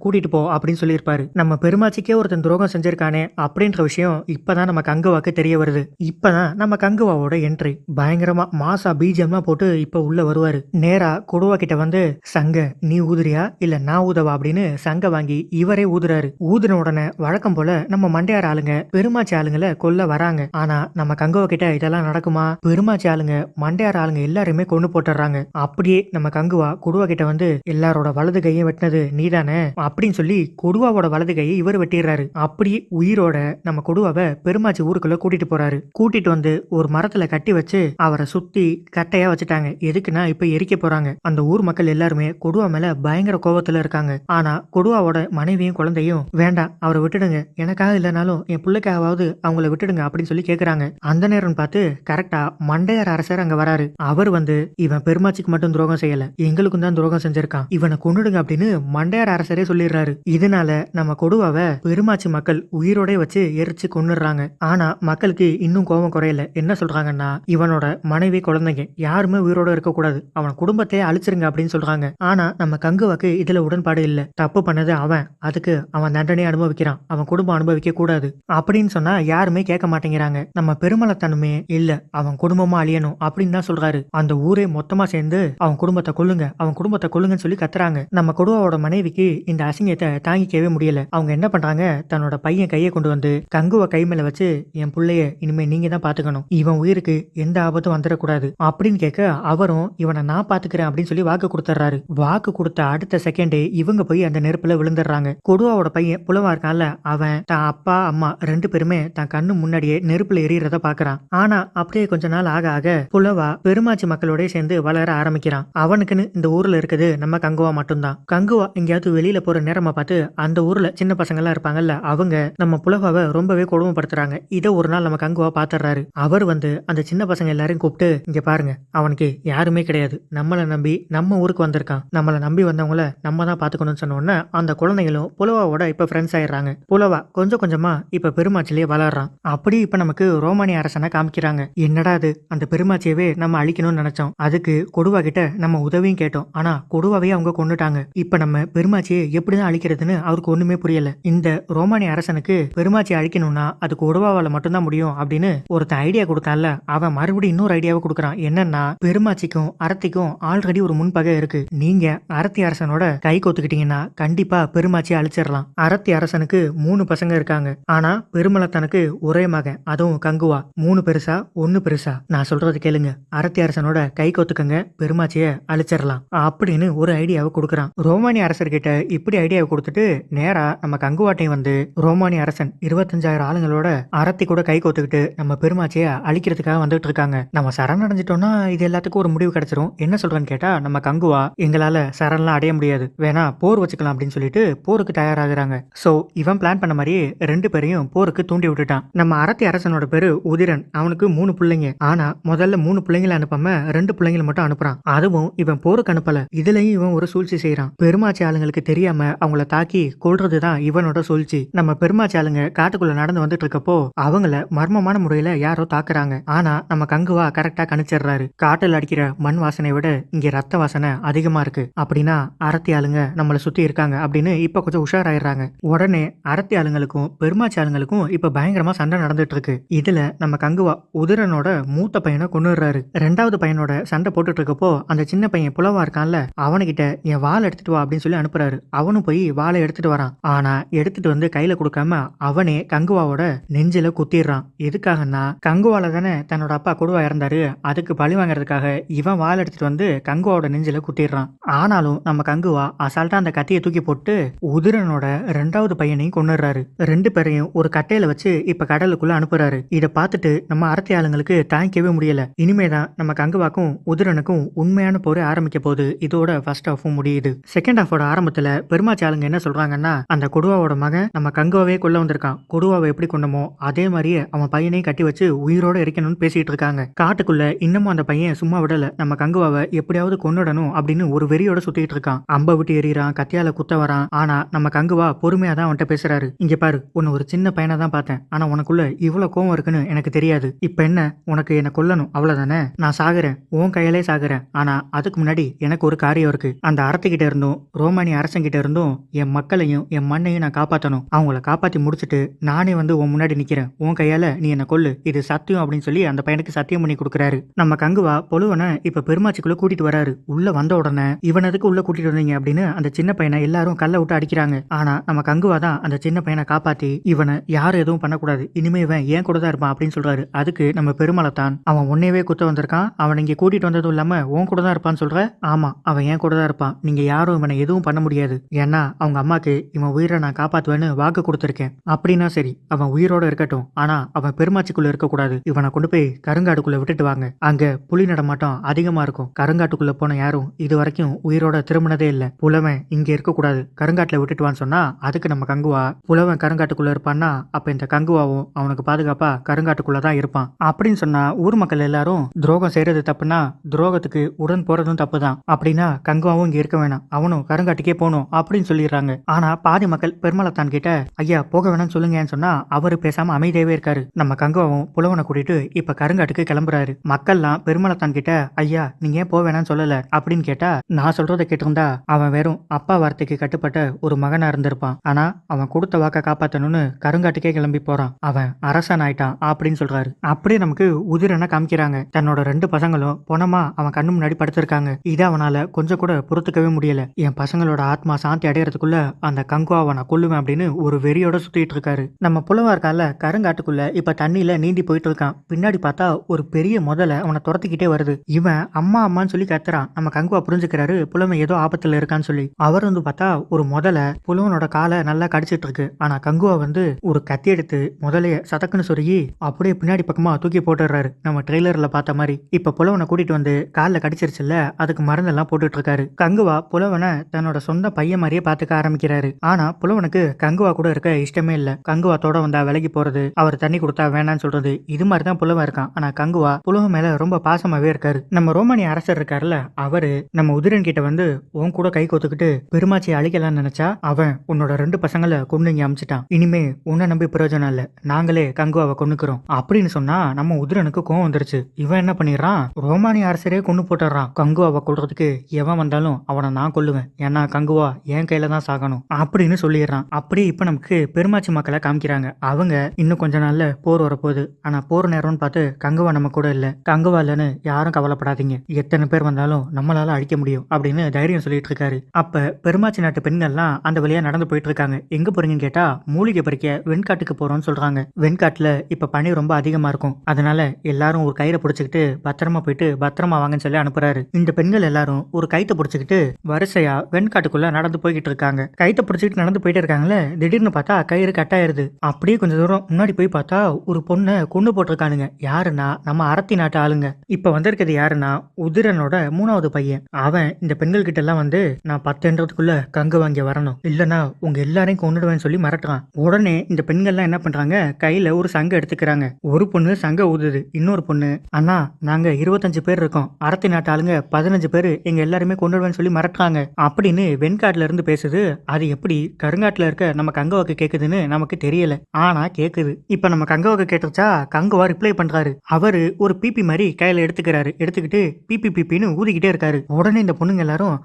கூட்டிட்டு போ அப்படின்னு சொல்லியிருப்பாரு. நம்ம பெருமாச்சிக்கே ஒருத்தன் துரோகம் செஞ்சிருக்கானே அப்படின்ற விஷயம் இப்பதான் நம்ம கங்குவாக்கு தெரிய வருது. இப்பதான் நம்ம கங்குவாவோட என்ட்ரி பயங்கரமா மாசா பிஜிஎம்லாம் போட்டு இப்ப உள்ள வருவாரு. நேரா கொடுவா கிட்ட வந்து, சங்க நீ ஊதுறியா இல்ல நான் ஊதவா அப்படின்னு சங்க வாங்கி இவரே ஊதுறாரு. ஊதுன உடனே வழக்கம் போல நம்ம மண்டையார் ஆளுங்க பெருமாச்சி ஆளுங்களை கொல்ல வராங்க. ஆனா நம்ம கங்குவா கிட்ட இதெல்லாம் நடக்குமா? பெருமாச்சி ஆளுங்க மண்டையார் ஆளுங்க எல்லாருமே கொண்டு போட்டுறாங்க. அப்படியே நம்ம கங்குவா கொடுவா கிட்ட வந்து, எல்லாரோட வலது கையை வெட்டினது நீதானே அப்படின்னு சொல்லி கொடுவாவோட வலது கையை இவர் வெட்டிடுறாரு. அப்படியே உயிரோட நம்ம கொடுவாவை பெருமாச்சி ஊருக்குள்ள கூட்டிட்டு போறாரு. கூட்டிட்டு வந்து ஒரு மரத்துல கட்டி வச்சு அவரை சுத்தி கட்டையா வச்சுட்டாங்க. எதுக்குன்னா இப்ப எரிக்க போறாங்க. அந்த ஊர் மக்கள் எல்லாருமே கொடுவா மேல பயங்கர கோபத்துல இருக்காங்க. ஆனா கொடுவாவோட மனைவியும் குழந்தையும், வேண்டாம் அவரை விட்டுடுங்க, எனக்காக இல்லைனாலும் என் பிள்ளைக்காவது அவங்கள விட்டுடுங்க அப்படின்னு சொல்லி கேக்குறாங்க. அந்த நேரம் பார்த்து கரெக்டா மண்டையார் அரசர் அங்க வராரு. அவர் வந்து, இவன் பெருமாச்சிக்கு மட்டும் துரோகம் செய்யல, எங்களுக்கும் தான் துரோகம் செஞ்சிருக்கான், இவனை கொன்னுடுங்க அப்படின்னு மண்டையார் அரசரே சொல்லிடுறாரு. இதனால நம்ம கொடுவாவை பெருமாச்சி மக்கள் உயிரோட வச்சு எரிச்சு கொன்னுடுறாங்க. ஆனா மக்களுக்கு இன்னும் கோபம் குறையல. என்ன சொல்றாங்கன்னா, இவனோட மனைவி குழந்தைங்க யாருமே உயிரோட இருக்க கூடாது, அவன் குடும்பத்தையே அழிச்சிருங்க அப்படின்னு சொல்றாங்க. ஆனா நம்ம கங்குவாக்கு இதுல உடன்பாடு இல்ல. தப்பு பண்ணது அவன், அதுக்கு அவன் தண்டனை அனுபவிக்கிறான், அவன் குடும்பம் அனுபவிக்க கூடாது அப்படின்னு சொன்னா யாருமே கேட்க மாட்டேங்கிறாங்க. நம்ம பெருமளத்தனுமே இல்ல, அவன் குடும்பமா அழியணும் அப்படின்னு தான் சொல்றாரு. அந்த ஊரே மொத்தமா சேர்ந்து அவன் குடும்பத்தை கொல்லுங்க, அவன் குடும்பத்தை கொல்லுங்கன்னு சொல்லி கத்துறாங்க. நம்ம கொடுவாவோட மனைவிக்கு இந்த அசிங்கத்தை தாங்கிக்கவே முடியல. அவங்க என்ன பண்றாங்க, தன்னோட பையன் கையை கொண்டு வந்து கங்குவ கை மேல வச்சு, என் பிள்ளைய இனிமே நீங்க தான் பாத்துக்கணும், இவன் உயிருக்கு எந்த ஆபத்தும் வந்துடக்கூடாது அப்படின்னு கேட்க, அவரும் இவனை நான் பாத்துக்கிறேன் அப்படின்னு சொல்லி வாக்கு கொடுத்துறாரு. வாக்கு கொடுத்த அடுத்த செகண்டே இவங்க போய் அந்த நெருப்புல விழுந்துடுறாங்க. கொடுவாவோட பையன் புலவா இருக்கான்ல, அவன் தான் அப்பா அம்மா 2 பேருமே தான் கண்ணு முன்னாடியே நெருப்புல எரியறத பாக்குறான். ஆனா அப்படியே கொஞ்ச நாள் ஆக ஆக புலவா பெருமாச்சி மக்களோட சேர்ந்து வளர ஆரம்பிக்கிறான். அவனுக்குன்னு இந்த ஊர்ல இருக்குது நம்ம கங்குவா மட்டும்தான். கங்குவா எங்கேயாவது வெளியில போற நேரமா பார்த்து அந்த ஊர்ல சின்ன பசங்க எல்லாம் இருப்பாங்கல்ல, அவங்க நம்ம புலவாவை ரொம்பவே கொடுமைப்படுத்துறாங்க. இதை ஒரு நாள் நம்ம கங்குவா பாத்துறாரு. அவர் வந்து அந்த சின்ன பசங்க எல்லாரையும் கூப்பிட்டு, இங்க பாருங்க, அவனுக்கு யாருமே கிடையாது, நம்மளை நம்பி நம்ம ஊருக்கு வந்திருக்கான், நம்மளை நம்பி வந்தவங்கள நம்ம தான் பாத்துக்கணும்னு சொன்ன உடனே அந்த குழந்தைகளும் புலவாவோட இப்ப ஃப்ரெண்ட்ஸ் ஆயிடுறாங்க. புலவா கொஞ்சம் கொஞ்சமா இப்ப பெருமாச்சிலேயே வளர்றான். அப்படி இப்ப நமக்கு ரோமானிய அரசனை காமிக்கிறாங்க. என்னடா அது, அந்த பெருமாச்சியவே நம்ம அழிக்கணும்னு நினைச்சோம், அதுக்கு கொடுவா கிட்ட நம்ம உதவியும் கேட்டோம், ஆனா கொடுவாவே அவங்க கொண்டுட்டாங்க, இப்ப நம்ம பெருமாச்சியை எப்படிதான் அழிக்கிறதுன்னு அவருக்கு ஒண்ணுமே புரியல. இந்த ரோமானிய அரசனுக்கு பெருமாச்சி அழிக்கணும்னா அது கொடுவாவால மட்டும்தான் முடியும் அப்படின்னு ஒருத்தன் ஐடியா கொடுத்தான்ல, அவன் மறுபடியும் இன்னொரு ஐடியாவை கொடுக்குறான். என்னன்னா, பெருமாச்சிக்கும் அரத்திக்கும் ஆல்ரெடி ஒரு முன்பகை இருக்கு, நீங்க அரத்தி அரசனோட கை கோத்துக்கிட்டீங்கன்னா கண்டிப்பா பெருமாச்சியை அழிச்சிடலாம். அரத்தி அரசனுக்கு 3 பசங்க இருக்காங்க, ஆனா பெருமளத்தனுக்கு ஒரே மகன், அதுவும் கங்குவா. 3 பெருசா 1 பெருசா, நான் சொல்றது கேளுங்க, அரத்தி அரசனோட கை கோத்துக்கங்க, பெருமாச்சியை அழிச்சிடலாம் அப்படின்னு ஒரு ஐடியாவை கொடுக்குறான். ரோமானிய அரசர்கிட்ட இப்படி ஐடியாவை கொடுத்துட்டு நேரா நம்ம கங்குவாட்டையும் வந்து, ரோமானிய அரசன் 25,000 ஆளுங்களோட அரத்தி கூட கை கோத்துக்கிட்டு நம்ம பெருமாச்சியை அழிக்கிறதுக்காக வந்துட்டு இருக்காங்க. நம்ம சரணடைஞ்சிட்டோம்னா இது எல்லாத்துக்கும் ஒரு முடிவு கிடைச்சிரும். என்ன சொல்றேன்னு கேட்டா, நம்ம கங்குவா, எங்களால சரண்லாம் அடைய முடியாது, வேணா போர் வச்சுக்கலாம் அப்படின்னு சொல்லிட்டு போருக்கு தயாராகிறாங்க. சோ இவன் பிளான் பண்ண மாதிரி 2 பேரையும் போருக்கு தூண்டி விட்டுட்டான். நம்ம அரத்தி அரசனோட பேரு உதிரன், அவனுக்கு 3 பிள்ளைங்க. ஆனா முதல்ல 3 பிள்ளைங்களை அனுப்பாம 2 பிள்ளைங்களை மட்டும் அனுப்புறான். அதுவும் இவன் போருக்கு அனுப்பல, இதுலயும் இவன் ஒரு சூழ்ச்சி செய்யறான். பெருமாச்சி ஆளுங்களுக்கு தெரியாம அவங்கள தாக்கி கொல்றதுதான் இவனோட சூழ்ச்சி. நம்ம பெருமாச்சி ஆளுங்க காட்டுக்குள்ள காட்டுக்குள்ள நடந்து வந்துட்டு இருக்கப்போ அவங்கள மர்மமான முறையில யாரோ தாக்குறாங்க. ஆனா நம்ம கங்குவா கரெக்டா கணிச்சிடுறாரு. காட்டுல அடிக்கிற மண் வாசனை விட இங்க ரத்த வாசனை அதிகமா இருக்கு. அப்படின்னா அரத்தி ஆளுங்க நம்மள சுத்தி இருக்காங்க அப்படின்னு இப்ப கொஞ்சம் உஷாராயிடுறாங்க. உடனே அரத்தி ஆளுங்களுக்கும் பெருமாச்சி ஆளுங்களுக்கும் இப்ப பயங்கரமா சண்டை நடந்துட்டு இருக்கு. இதுல நம்ம கங்குவா உதிரனோட மூத்த பையனை கொன்னுடுறாரு. ரெண்டாவது பையனோட சண்டை போட்டுட்டு இருக்கப்போ அந்த சின்ன பையன் புலவா இருக்கான்ல அவனுகிட்ட என் வாள் எடுத்துட்டு வா அப்படின்னு சொல்லி அனுப்புறாரு. அவனும் போய் வாளை எடுத்துட்டு வரான். ஆனா எடுத்துட்டு வந்து கையில கொடுக்காம அவனே கங்குவாவோட நெஞ்சில குத்திடுறான். எதுக்காகன்னா கங்குவால தானே தன்னோட அப்பா கொடுவா இறந்தாரு. அதுக்கு பழி வாங்குறதுக்காக இவன் வாள் எடுத்துட்டு வந்து கங்குவாவோட நெஞ்சில குத்திடுறான். ஆனாலும் நம்ம கங்குவா அசால்ட்டா அந்த கத்தியை தூக்கி போட்டு உதிரனோட ரெண்டாவது பையனையும் கொன்னுடுறாரு. ரெண்டு பேரையும் ஒரு கட்டையில வச்சு இப்ப கடலுக்குள்ள அனுப்புறாரு. இத பார்த்துட்டு நம்ம அரத்தி ஆளுங்களுக்கு தாங்கிக்கவே முடியல. இனிமேதான் நம்ம கங்குவாக்கும் உதிரனுக்கும் உண்மையான போர் ஆரம்பிக்க போகுது. இதோட ஃபர்ஸ்ட் ஹாஃபும் முடியுது. செகண்ட் ஹாஃபோட ஆரம்பத்துல பெருமாச்சி ஆளுங்க என்ன சொல்றாங்கன்னா அந்த கொடுவாவோட மகன் நம்ம கங்குவாவே கொல்ல வந்திருக்கான். கொடுவாவை எப்படி கொண்டமோ அதே மாதிரியே அவன் பையனையும் கட்டி வச்சு உயிரோட இருக்கணும்னு பேசிட்டு இருக்காங்க. காட்டுக்குள்ள இன்னமும் அந்த பையன் சும்மா விடல. நம்ம கங்குவாவை எப்படியாவது கொன்னுடணும் அப்படின்னு ஒரு வெறியோட சுத்திட்டு இருக்கான். அம்ப விட்டு எறிறான், கத்தியால குத்த வரான். ஆனா நம்ம கங்குவா பொறுமையா தான் அவன்கிட்ட பேசுறாரு. இங்க பாரு, உன்னை ஒரு சின்ன பையனை தான் பார்த்தேன். ஆனா உனக்குள்ள இவ்வளவு கோவம் இருக்குன்னு எனக்கு தெரியாது. இப்ப என்ன, உனக்கு என்ன கொல்லணும் அவ்வளவுதானே? நான் சாகுறேன், உன் கையிலே சாகுறேன். ஆனா அதுக்கு முன்னாடி எனக்கு ஒரு காரியம் இருக்கு. அந்த அரத்துக்கிட்ட இருந்தும் ரோமானிய அரசங்கிட்ட இருந்தும் என் மக்களையும் என் மண்ணையும் நான் காப்பாற்றணும். அவங்கள காப்பாத்தி முடிச்சுட்டு நானே வந்து உன் முன்னாடி நிக்கிறேன். உன் கையால நீ என்ன கொல்லு, இது சத்தியம் அப்படின்னு சொல்லி அந்த பையனுக்கு சத்தியம் பண்ணி கொடுக்குறாரு. நம்ம கங்குவா பொழுவனை இப்ப பெருமாச்சிக்குள்ள கூட்டிட்டு வராரு. உள்ள வந்த உடனே இவன் எதுக்கு உள்ள கூட்டிட்டு வந்தீங்க அப்படின்னு அந்த சின்ன பையனை எல்லாரும் கல்ல விட்டு அடிக்கிறாங்க. ஆனா நம்ம கங்குவா தான் அந்த சின்ன பையனை காப்பாத்தி இவனை யாரும் எதுவும் பண்ணக்கூடாது, இனிமே இவன் ஏன் கூட தான் இருப்பான் அப்படின்னு சொல்றாரு. அதுக்கு நம்ம பெருமளத்தான் அவன் உன்னையவே குத்த வந்திருக்கான், அவன் இங்க கூட்டிட்டு வந்ததும் இல்லாம உன் கூட தான் இருப்பான்னு சொல்ற. ஆமா, அவன் ஏன் கூட தான் இருப்பான். நீங்க யாரும் இவனை எதுவும் பண்ண முடியாது. ஏன்னா அவங்க அம்மாக்கு இவன் உயிரை நான் காப்பாத்துவேன்னு வாக்கு கொடுத்திருக்கேன். அப்படின்னா சரி, அவன் உயிரோட இருக்கட்டும். ஆனா அவன் பெருமாச்சிக்குள்ள இருக்க கூடாது. இவனை கொண்டு போய் கருங்காட்டுக்குள்ள விட்டுட்டு வாங்க. அங்க புலி நடமாட்டம் அதிகமா இருக்கும். கருங்காட்டுக்குள்ள போன யாரும் இது வரைக்கும் உயிரோட திரும்பினதே இல்ல. புலவன் இங்க இருக்க கூடாது, கருங்காட்டுல விட்டுட்டு சொன்னா அதுக்கு நம்ம கங்குவா புலவன் கருங்காட்டுக்குள்ள இருப்பான்னா அப்ப இந்த கங்குவாவும் அவனுக்கு பாதுகாப்பா கருங்காட்டுக்குள்ளதான் இருப்பான் அப்படின்னு சொன்னா ஊர் மக்கள் எல்லாரும் துரோகம் செய்யறது தப்புனா துரோகத்துக்கு உடன் போறதும் தப்புதான். அப்படின்னா கங்குவாவும் இங்க இருக்க வேணாம், அவனும் கருங்காட்டுக்கே போகணும் அப்படின்னு சொல்லிடுறாங்க. ஆனா பாதி மக்கள் பெருமளத்தான் கிட்ட ஐயா போக வேணாம்னு சொல்லுங்கன்னு சொன்னா அவரு பேசாம அமைதியாவே இருக்காரு. நம்ம கங்குவாவும் புலவனை கூட்டிட்டு இப்ப கருங்காட்டுக்கு கிளம்புறாரு. மக்கள்லாம் பெருமளத்தான் கிட்ட ஐயா நீங்க ஏன் போக வேணாம்னு சொல்லல அப்படின்னு கேட்டா நான் சொல்றதை கேட்டிருந்தா அவன் வெறும் அப்பா வார்த்தைக்கு கட்டுப்பட்ட ஒரு மகனா இருந்திருப்பான். ஆனா அவன் கொடுத்த வாக்க காப்பாத்தணும்னு கருங்காட்டுக்கே கிளம்பி போறான். அவன் அரசன் ஆயிட்டான் அப்படின்னு சொல்றாரு. அப்படியே நமக்கு உதிரனை காமிக்கிறாங்க. தன்னோட ரெண்டு பசங்களும் பொணமா அவன் கண்ணு முன்னாடி படுத்திருக்காங்க. இதை அவனால கொஞ்சம் கூட பொறுத்துக்கவே முடியல. என் பசங்களோட ஆத்மா சாந்தி அடையறதுக்குள்ள அந்த கங்குவாவை நான் கொல்லுவேன் அப்படின்னு ஒரு வெறியோட சுத்திட்டு இருக்காரு. நம்ம புலவா இருக்கால கருங்காட்டுக்குள்ள இப்ப தண்ணியில நீந்தி போயிட்டு இருக்கான். பின்னாடி பார்த்தா ஒரு பெரிய முதல அவனை துரத்திக்கிட்டே வருது. இவன் அம்மா அம்மான்னு சொல்லி கத்துறான். நம்ம கங்குவா புரிஞ்சுக்கிறாரு புலவன் ஏதோ ஆபத்துல இருக்கான்னு சொல்லி. அவர் வந்து பார்த்தா ஒரு முதல புலவனோட காலை நல்லா கடிச்சிட்டு இருக்கு. ஆனா கங்குவா வந்து ஒரு கத்தி எடுத்து முதலைய சதக்குன்னு சொருகி அப்படியே பின்னாடி பக்கமா தூக்கி போட்டுடுறாரு. நம்ம ட்ரெய்லர்ல பார்த்த மாதிரி. இப்ப புலவனை கூட்டிட்டு வந்து காலில் கடிச்சிருச்சுல்ல, அதுக்கு மருந்தெல்லாம் போட்டுட்டு இருக்காரு. கங்குவா புலவனை தன்னோட சொந்த பையன் மாதிரியே பாத்துக்க ஆரம்பிக்கிறாரு. ஆனா புலவனுக்கு கங்குவா கூட இருக்க இஷ்டமே இல்ல. கங்குவா தோட வந்தா விலகி போறது, அவர் தண்ணி கொடுத்தா வேணான்னு சொல்றது, இது மாதிரிதான் புலவன் இருக்கான். ஆனா கங்குவா புலவன் மேல ரொம்ப பாசமாவே இருக்காரு. நம்ம ரோமானிய அரசர் இருக்காருல்ல, அவரு நம்ம உதிரன் கிட்ட வந்து உன் கூட கை கோத்துக்கிட்டு பெருமாச்சியை அழிக்கலாம்னு நினைச்சா அவன் உன்னோட ரெண்டு பசங்களை கொண்டு இங்க அமிச்சிட்டான். இனிமே உன்னை நம்பி பிரயோஜனம் இல்ல, நாங்களே கங்குவாவை கொன்னுக்கிறோம் அப்படின்னு சொன்னா நம்ம உதிரனுக்கு கோவம் வந்துருச்சு. இவன் என்ன பண்ணிடுறான், ரோமானிய அரசரே கொண்டு போட்டுறான். கங்குவாவை கொல்றதுக்கு எவன் வந்தாலும் அவனை நான் கொல்லுவேன், ஏன்னா கங்குவா என் கையில தான் சாகணும் அப்படின்னு சொல்லிடுறான். அப்படியே இப்ப நமக்கு பெருமாச்சி மக்களை காமிக்கிறாங்க. அவங்க இன்னும் கொஞ்ச நாள்ல போர் வரப்போகுது. ஆனா போர் நேரம்னு பார்த்து கங்குவா நம்ம கூட இல்ல. கங்குவா இல்லன்னு யாரும் கவலைப்படாதீங்க, எத்தனை பேர் வந்தாலும் நம்மளால அழிக்க முடியும் அப்படின்னு தைரியம் சொல்லிட்டு இருக்காரு. அப்ப பெருமாச்சி நாட்டு பெண்கள்லாம் அந்த வழியா நடந்து போயிட்டு இருக்காங்க. எங்க போறீங்கன்னு கேட்டா மூலிகை பறிக்க வெண்காட்டுக்கு போறோம்னு சொல்றாங்க. வெண்காட்டுல இப்ப பனி ரொம்ப அதிகமா இருக்கும். அதனால எல்லாரும் ஒரு கயிறை பிடிச்சிக்கிட்டு பத்திரமா போயிட்டு பத்திரமா வாங்கன்னு சொல்லி அனுப்புறாரு. இந்த பெண்கள் எல்லாரும் ஒரு கைத்தை பிடிச்சிக்கிட்டு வரிசையா வெண்காட்டுக்குள்ள நடந்து போய்கிட்டு இருக்காங்க. கைத்தை பிடிச்சிக்கிட்டு நடந்து போயிட்டு இருக்காங்களே, திடீர்னு பார்த்தா கயிறு கட்டாயிருது. அப்படியே கொஞ்சம் தூரம் முன்னாடி போய் பார்த்தா ஒரு பொண்ணை கொண்டு போட்டிருக்கானுங்க. யாருன்னா நம்ம அரத்தி நாட்டு ஆளுங்க. இப்ப வந்திருக்கிறது யாருன்னா உதிரனோட மூணாவது பையன். அவன் இந்த பெண்கள் கிட்ட எல்லாம் வந்து நான் 10 கங்கு வாங்கி வரணும், இல்லனா உங்க எல்லாரையும் கொண்டுடுவேன்னு சொல்லி மிரட்டுறான். உடனே இந்த பெண்கள்லாம் என்ன பண்றாங்க, கையில ஒரு சங்கம் எடுத்துக்கிறாங்க. ஒரு பொண்ணு சங்க ஊதுது, இன்னொரு பொண்ணு அண்ணா நாங்க 25 பேர் இருக்கோம், அரத்தி நாட்டு ஆளுங்க 15 பேர் எங்க எல்லாருமே கொண்டுடுவேன்னு சொல்லி மிரட்டுறாங்க அப்படின்னு வெண்காட்டுல இருந்து பேசுது. அது எப்படி கருங்காட்டுல இருக்க நம்ம கங்குவாக்கு கேக்குதுன்னு நமக்கு தெரியவே புரியல. ஆனா கேக்குது. இப்ப நம்ம கங்குவாக்கு கேட்டுச்சா கங்குவா ரிப்ளை பண்றாரு. அவரு ஒரு பிபி மாதிரி கையில எடுத்துக்கிறாரு. எடுத்துக்கிட்டு பிபி பிபின்னு ஊதிக்கிட்டே இருக்காரு. உடனே இந்த பொண்ணுங்க எல்லாரும்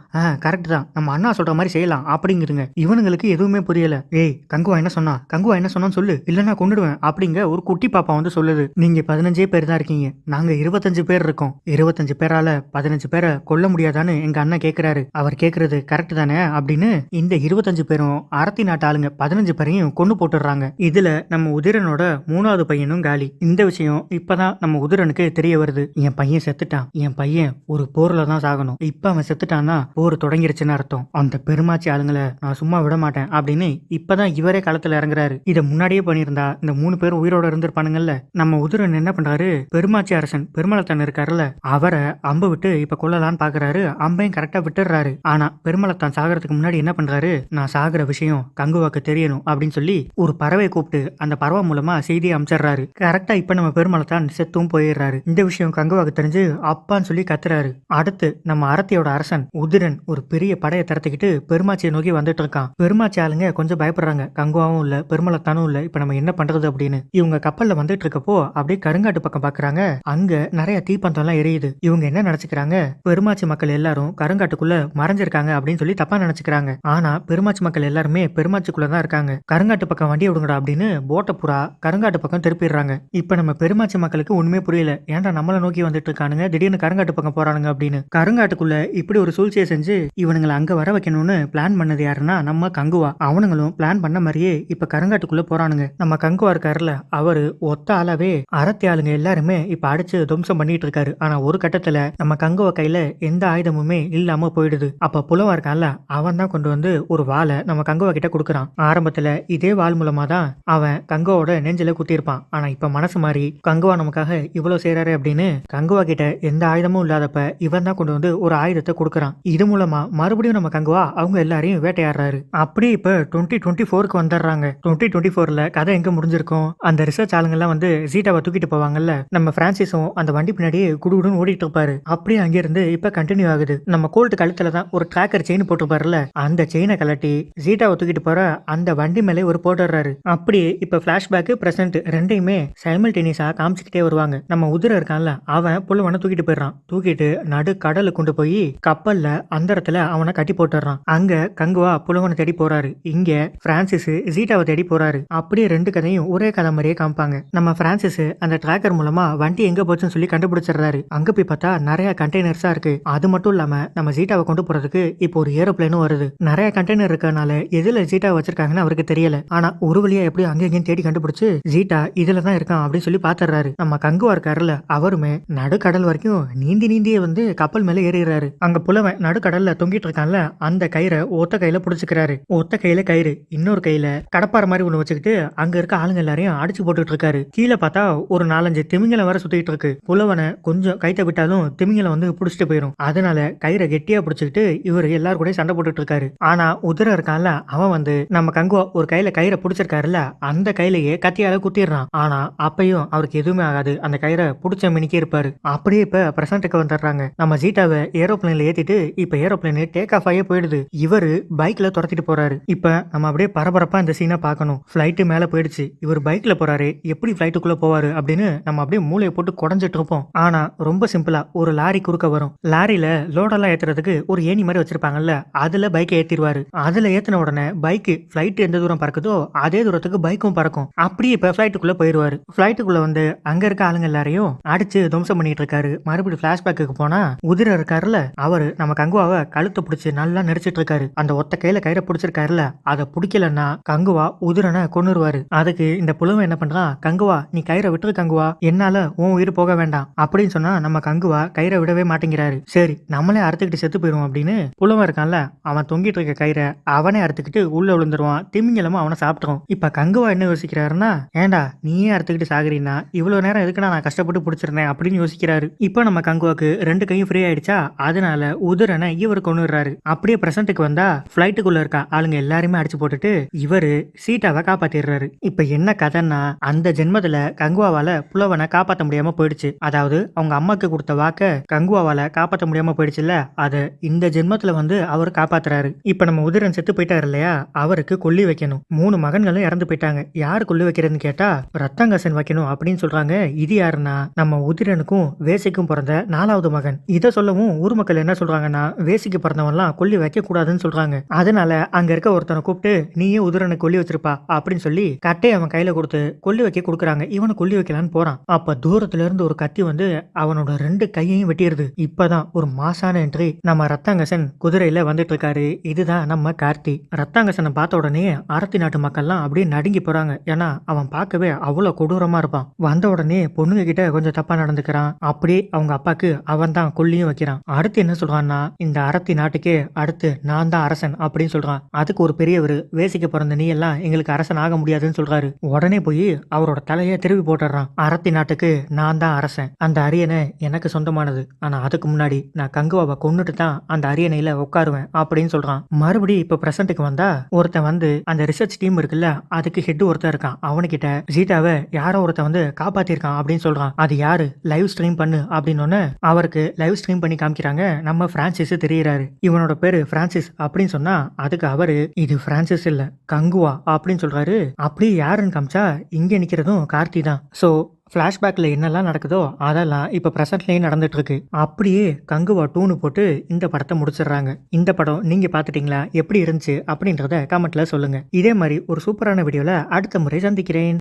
கரெக்ட் தான், நம்ம அண்ணா சொல்ற மாதிரி செய்யலாம் அப்படிங்குதுங்க. இவனுங்களுக்கு எதுவுமே புரியல. ஏய் கங்குவா என்ன சொன்னா, கங்குவா என்ன சொன்னான்னு சொல்லு, இல்லன்னா கொண்டுடுவேன் அப்படிங்க ஒரு குட்டி பாப்பா வந்து சொல்லுது. நீங்க 15 பேர் தான் இருக்கீங்க, நாங்க 25 பேர் இருக்கோம். 25 பேரால 15 பேரை கொல்ல முடியாதான்னு எங்க அண்ணன் கேக்குறாரு. அவர் கேக்குறது கரெக்ட் தானே அப்படின்னு இந்த 25 பேரும் அரத்தி நாட்டு ஆளுங்க 15 பேரையும் கொண்டு போட்டுடுறாங்க. இதுல நம்ம உதிரனோட 3வது பையனும் காலி. இந்த விஷயம் இப்பதான் நம்ம உதிரனுக்கு தெரிய வருது. என் பையன் செத்துட்டான், என் பையன் ஒரு போர்ல தான் சாகணும். இப்ப அவன் செத்துட்டான்னா போர் தொடங்கிருச்சுன்னு அர்த்தம். அந்த பெருமாச்சி ஆளுங்களை நான் சும்மா விட மாட்டேன் அப்படின்னு இப்பதான் இவரே களத்துல இறங்குறாரு. இதை முன்னாடியே பண்ணியிருந்தா இந்த 3 பேரும் உயிரோட இருந்திருப்பானுங்கல்ல. நம்ம உதிரன் என்ன பண்றாரு, பெருமாச்சி அரசன் பெருமளத்தான் இருக்காருல்ல, அவரை அம்பு விட்டு இப்ப கொல்லலான்னு பாக்குறாரு. அம்பையும் கரெக்டா விட்டுறாரு. ஆனா பெருமளத்தான் சாகிறதுக்கு முன்னாடி என்ன பண்றாரு, நான் சாகுற விஷயம் கங்குவாக்கு தெரியணும் அப்படின்னு சொல்லி ஒரு பறவை கூப்பிட்டு அந்த பறவை மூலமா செய்தியை அமைச்சிடுறாரு. கரெக்டா இப்ப நம்ம பெருமளத்தான் செத்தும் போயிடுறாரு. இந்த விஷயம் கங்குவாக்கு தெரிஞ்சு அப்பான்னு சொல்லி கத்துறாரு. அடுத்து நம்ம அரத்தியோட அரசன் உதிரன் ஒரு பெரிய படையை திறத்துக்கிட்டு பெருமாச்சியை நோக்கி வந்துட்டு இருக்கான். பெருமாச்சி ஆளுங்க கொஞ்சம் பயப்படுறாங்க. கங்குவாவும் இல்ல பெருமளத்தானும் இல்ல, இப்ப நம்ம என்ன பண்றது அப்படின்னு. இவங்க கப்பல்ல வந்துட்டு இருக்கப்போ அப்படியே கருங்காட்டு பக்கம் பாக்குறாங்க. அங்க நிறைய தீப்பந்தம் எல்லாம் எரியுது. இவங்க என்ன நினைச்சுக்கிறாங்க, பெருமாச்சி மக்கள் எல்லாரும் கருங்காட்டுக்குள்ள மறைஞ்சிருக்காங்க அப்படின்னு சொல்லி தப்பா நினைச்சுக்கிறாங்க. ஆனா பெருமாச்சி மக்கள் எல்லாருமே பெருமாச்சிக்குள்ள தான் இருக்காங்க. கருங்காட்டு பக்கம் வண்டியை விடுங்கடா அப்படின்னு போட்ட புறா கருங்காட்டு பக்கம் திருப்பிடுறாங்க. இப்ப நம்ம பெருமாச்சி மக்களுக்கு ஒண்ணுமே புரியல. ஏன்டா நம்மளை நோக்கி வந்துட்டு இருக்கானுங்க, திடீர்னு கருங்காட்டு பக்கம் போறானுங்க அப்படின்னு. கருங்காட்டுக்குள்ள இப்படி ஒரு சூழ்ச்சியை செஞ்சு இவனுங்களை அங்க வர வைக்கணும்னு பிளான் பண்ணது யாருன்னா நம்ம கங்குவா. அவனுங்களும் பிளான் பண்ண மாதிரியே இப்ப கருங்காட்டுக்குள்ள போறானுங்க. நம்ம கங்குவா இருக்காருல, அவரு ஒத்த ஆளாவே அரத்தி ஆளுங்க எல்லாருமே இப்ப அடிச்சு துவம்சம் பண்ணிட்டு இருக்காரு. ஆனா ஒரு கட்டத்துல நம்ம கங்குவா கையில எந்த ஆயுதமுமே இல்லாம போயிடுது. அப்ப புலவா இருக்கான்ல, அவன் தான் கொண்டு வந்து ஒரு வாளை நம்ம கங்குவா கிட்ட கொடுக்குறான். ஆரம்பத்துல இதே வாள் மூலமா தான் அவன் கங்குவாவோட நெஞ்சில குத்திருப்பான். ஆனா இப்ப மனசு மாறி கங்குவா நமக்காக இவ்வளவு செய்யறாரு அப்படின்னு கங்குவா கிட்ட எந்த ஆயுதமும் இல்லாதப்ப இவன் தான் கொண்டு வந்து ஒரு ஆயுதத்தை கொடுக்குறான். இது மூலமா மறுபடியும் நம்ம கங்குவா அவங்க எல்லாரையும் வேட்டையாடுறாரு. அப்படியே இப்ப 2024க்கு வந்துடுறாங்க. 2024ல கதை எங்க முடிஞ்சிருக்கும், அந்த ரிசர்ச் ஆளுங்க எல்லாம் வந்து ஜீட்டாவை தூக்கிட்டு போவாங்கல்ல, நம்ம பிரான்சிஸும் அந்த வண்டி பின்னாடியே குடுகுடுன்னு ஓடிட்டு இருப்பாரு. அப்படியே அங்கிருந்து இப்ப கண்டினியூ ஆகுது. நம்ம கோல்ட் கழுத்துல தான் ஒரு டிராக்கர் செயின் போட்டுப்பாருல, அந்த செயினை கலட்டி ஜீட்டாவை தூக்கிட்டு போற அந்த வண்டி மேலே ஒரு போட்டுறாரு. அப்படியே இப்ப பிளாஷ்பேக் பிரசன்ட் ரெண்டையுமே சைமல்டேனியஸா காமிச்சுக்கிட்டே வருவாங்க. நம்ம உதிர இருக்கான்ல, அவன் புலவனை தூக்கிட்டு போயிடுறான். தூக்கிட்டு நடு கடலுக்கு கொண்டு போய் கப்பல்ல அந்த இடத்துல அவனை கட்டி போட்டுறான். அங்க கங்குவா புலவனை தேடி போறாரு. இங்க பிரான்சிஸ் ஜீட்டாவை தேடி போறாரு. அப்படியே ரெண்டு கதையும் ஒரே கதை மாதிரியே காமிப்பாங்க. நம்ம பிரான்சிஸ் அந்த டிராக்கர் மூலமா வண்டி எங்க போச்சுன்னு சொல்லி கண்டுபிடிச்சிடுறாரு. அங்க போய் பார்த்தா நிறைய கண்டெய்னர்ஸா இருக்கு. அது மட்டும் இல்லாம நம்ம ஜீட்டாவை கொண்டு போறதுக்கு இப்போ ஒரு ஏரோப்ளேனும் வருது. நிறைய கண்டெய்னர் இருக்கனால எதுல ஜீட்டா வச்சிருக்காங்கன்னு அவருக்கு தெரியல. ஆனா ஒரு வழியா எப்படி அங்கேயும் தேடி கண்டுபிடிச்சு ஜீட்டா இதுல தான் இருக்கான் அப்படின்னு சொல்லி பாத்துறாரு. நம்ம கங்குவா இருக்காருல, அவருமே நடுக்கடல் வரைக்கும் நீந்தி நீந்தியே வந்து கப்பல் மேல ஏறிடுறாரு. அங்க புலவன் நடுக்கடல்ல தொங்கிட்டு இருக்கான்ல, அந்த கயிறை ஒத்த கையில புடிச்சுக்கிறாரு. ஒத்த கையில கயிறு, இன்னொரு கையில கடப்பாற மாதிரி ஒண்ணு வச்சுக்கிட்டு அங்க இருக்க ஆளுங்க எல்லாரையும் அடிச்சு போட்டுட்டு இருக்காரு. கீழே பார்த்தா ஒரு 4-5 திமிங்கலம் வர சுத்திட்டு இருக்கு. புலவனை கொஞ்சம் கைத்த விட்டாலும் திமிங்கலம் வந்து புடிச்சிட்டு போயிடும். அதனால கயிறை கெட்டியா புடிச்சுக்கிட்டு இவர் எல்லாரும் கூட சண்டை போட்டுட்டு இருக்காரு. ஆனா உதிர இருக்கான்ல, அவன் வந்து நம்ம கங்குவா ஒரு கையில கயிறை புடிச்சிருக்காருல, அந்த கையிலேயே கத்தியால குத்திடுறான். ஆனா அப்பயும் அவருக்கு எதுவுமே ஆகாது. அந்த கயிறை புடிச்ச மினிக்கே இருப்பாரு. அப்படியே இப்ப பிரசன்ட்டுக்கு வந்துடுறாங்க. நம்ம ஜீட்டாவை ஏரோப்ளேன்ல ஏத்திட்டு இப்ப ஏரோப்ளேன் டேக் ஆஃப் ஆகியே போயிடுது. இவரு பைக்ல துரத்திட்டு போறாரு. இப்ப நம்ம அப்படியே பரபரப்பா இந்த சீனை பார்க்கணும். பிளைட் மேல போயிடுச்சு, இவர் பைக்ல போறாரு, எப்படி பிளைட்டுக்குள்ள போவாரு அப்படின்னு நம்ம அப்படியே மூளையை போட்டு குடஞ்சிட்டு இருப்போம். ஆனா ரொம்ப சிம்பிளா ஒரு லாரி குறுக்க வரும். லாரியில லோடெல்லாம் ஏத்துறதுக்கு ஒரு ஏணி மாதிரி வச்சிருப்பாங்கல்ல, அதுல பைக்கை ஏத்திடுவாரு. அதுல ஏத்தின உடனே பைக் பிளைட் எந்த தூரம் பறக்குதோ அதே தூரத்துக்கு பைக்கும் பறக்கும். அப்படியே இப்ப பிளைட்டுக்குள்ள போயிருவாரு. பிளைட்டுக்குள்ள வந்து அங்க இருக்க ஆளுங்க எல்லாரையும் அடிச்சு துவம்சம் பண்ணிட்டு இருக்காரு. மறுபடியும் பிளாஷ்பேக்கு போனா உதிர இருக்காருல, அவரு நம்ம கங்குவாவை கழுத்தை பிடிச்சு நல்லா நெரிச்சிட்டு இருக்காரு. அந்த ஒத்த கையில கயிறை பிடிச்சிருக்காருல, அதை பிடிக்கலன்னா கங்குவா உதிரனை கொன்னுருவாரு. அதுக்கு இந்த புலவன் என்ன பண்றான், கங்குவா நீ கயிறை விட்டுரு கங்குவா, என்னால உன் உயிர் போக வேண்டாம் அப்படின்னு சொன்னா நம்ம கங்குவா கயிறை விடவே மாட்டேங்கிறாரு. சரி நம்மளே அறுத்துக்கிட்டு செத்து போயிடும் அப்படின்னு புலவன் இருக்கான்ல, அவன் தொங்கிட்டு இருக்க கயிறை அவனே அறுத்துக்கிட்டு உள்ள விழுந்துருவான். திமிங்கலமும் அவனை சாப்பிட்டுரும். இப்ப கங்குவா என்ன யோசிக்கிறாருன்னா, ஏண்டா நீயே அறுத்துக்கிட்டு சாகுறீன்னா இவ்வளவு நேரம் எதுக்குன்னா நான் கஷ்டப்பட்டு பிடிச்சிருந்தேன் அப்படின்னு யோசிக்கிறாரு. இப்ப நம்ம கங்குவாக்கு ரெண்டு கையும் ஃப்ரீ ஆயிடுச்சா, அதனால உதிரனை இவர் கொண்டுறாரு. அப்படியே பிரசன்ட்டுக்கு வந்தா பிளைட்டுக்குள்ள இருக்க ஆளுங்க எல்லாருமே அடிச்சு போட்டுட்டு இவரு சீட்டாவை காப்பாத்திடுறாரு. இப்ப என்ன கதைன்னா, அந்த ஜென்மத்துல கங்குவாவால புலவனை காப்பாற்ற முடியாம போயிடுச்சு. அதாவது அவங்க அம்மாக்கு கொடுத்த வாக்க கங்குவாவால காப்பாற்ற முடியாம போயிடுச்சுல்ல, அத இந்த ஜென்மத்துல வந்து அவர் காப்பாத்துறாரு. இப்ப நம்ம உதிரன் செத்து போயிட்டாரு இல்லையா, அவருக்கு கொல்லி வைக்கணும். 3 மகன்களும் அவங்களும் இறந்து போயிட்டாங்க. யாரு கொள்ளு வைக்கிறதுன்னு கேட்டா ரத்தங்கசன் வைக்கணும் அப்படின்னு சொல்றாங்க. இது யாருன்னா நம்ம உதிரனுக்கும் வேசிக்கும் பிறந்த 4வது மகன். இதை சொல்லவும் ஊர் மக்கள் என்ன சொல்றாங்கன்னா வேசிக்கு பிறந்தவன்லாம் கொல்லி வைக்க கூடாதுன்னு சொல்றாங்க. அதனால அங்க இருக்க ஒருத்தனை கூப்பிட்டு நீயே உதிரனை கொல்லி வச்சிருப்பா அப்படின்னு சொல்லி கட்டையை அவன் கையில கொடுத்து கொல்லி வைக்க கொடுக்குறாங்க. இவனை கொல்லி வைக்கலான்னு போறான். அப்ப தூரத்துல இருந்து ஒரு கத்தி வந்து அவனோட 2 கையையும் வெட்டிடுது. இப்பதான் ஒரு மாசான என்ட்ரி. நம்ம ரத்தாங்கசன் குதிரையில வந்துட்டு இருக்காரு. இதுதான் நம்ம கார்த்தி. ரத்தாங்கசனை பார்த்த உடனே அரத்தி நாட்டு மக்கள்லாம் அப்படியே நடுங்கி போறாங்க. ஏன்னா அவன் பார்க்கவே அவ்வளவு கொடூரமா இருப்பான். வந்த உடனே பொண்ணுங்க கிட்ட கொஞ்சம் தப்பா நடந்துக்கிறான். அப்படியே அவங்க அப்பாக்கு அவன் தான் கொல்லியும் வைக்கிறான். அடுத்து என்ன சொல்றான்னா இந்த அரத்தி நாட்டுக்கே அடுத்து நான் தான் அரசன் அப்படின்னு சொல்றான். அதுக்கு ஒரு பெரியவர் வேசிக்க பிறந்த நீ எல்லாம் எங்களுக்கு அரசன் ஆக முடியாதுன்னு சொல்றாரு. உடனே போய் அவரோட தலையை திருப்பி போட்டுறான். அரத்தி நாட்டுக்கு நான் தான் அரசன். அந்த அரியணை எனக்கு சொந்தமானது. ஆனா அதுக்கு முன்னாடி நான் கங்குவாவை கொன்னுட்டு தான் அந்த அரியணையில உட்காருவேன் அப்படின்னு சொல்றான். மறுபடியும் இப்ப பிரசன்ட்டுக்கு வந்தா ஒருத்தன் வந்து அந்த ரிசர்ச் டீம் இருக்குல்ல அதுக்கு ஹெட் ஒருத்தன் இருக்கான். அவனுக்கிட்ட சீதாவை யாரோ ஒருத்தன் வந்து காப்பாத்திருக்கான் அப்படின்னு சொல்றான். அது யாரு லைவ் ஸ்ட்ரீம் பண்ணு அப்படின்னு அவருக்கு லைவ் ஸ்ட்ரீம் பண்ணி காமிக்கிறாங்க. நம்ம பிரான்சிஸ் தெரியறாரு. இவனோட பேரு பிரான்சிஸ் அப்படின்னு சொன்னா அதுக்கு அவரு இது பிரான்சிஸ் இல்ல கங்குவா அப்படின்னு சொல்றாரு. அப்படியே யாருன்னு காமிச்சா இங்க நிக்கிறதும் கார்த்தி தான். சோ ஃப்ளாஷ்பேக்கில் என்னெல்லாம் நடக்குதோ அதெல்லாம் இப்போ ப்ரெசென்ட்லேயே நடந்துட்டு இருக்கு. அப்படியே கங்குவா 2ன்னு போட்டு இந்த படத்தை முடிச்சிடுறாங்க. இந்த படம் நீங்கள் பார்த்துட்டீங்களா, எப்படி இருந்துச்சு அப்படின்றத கமெண்ட்ல சொல்லுங்க. இதே மாதிரி ஒரு சூப்பரான வீடியோவில் அடுத்த முறை சந்திக்கிறேன்.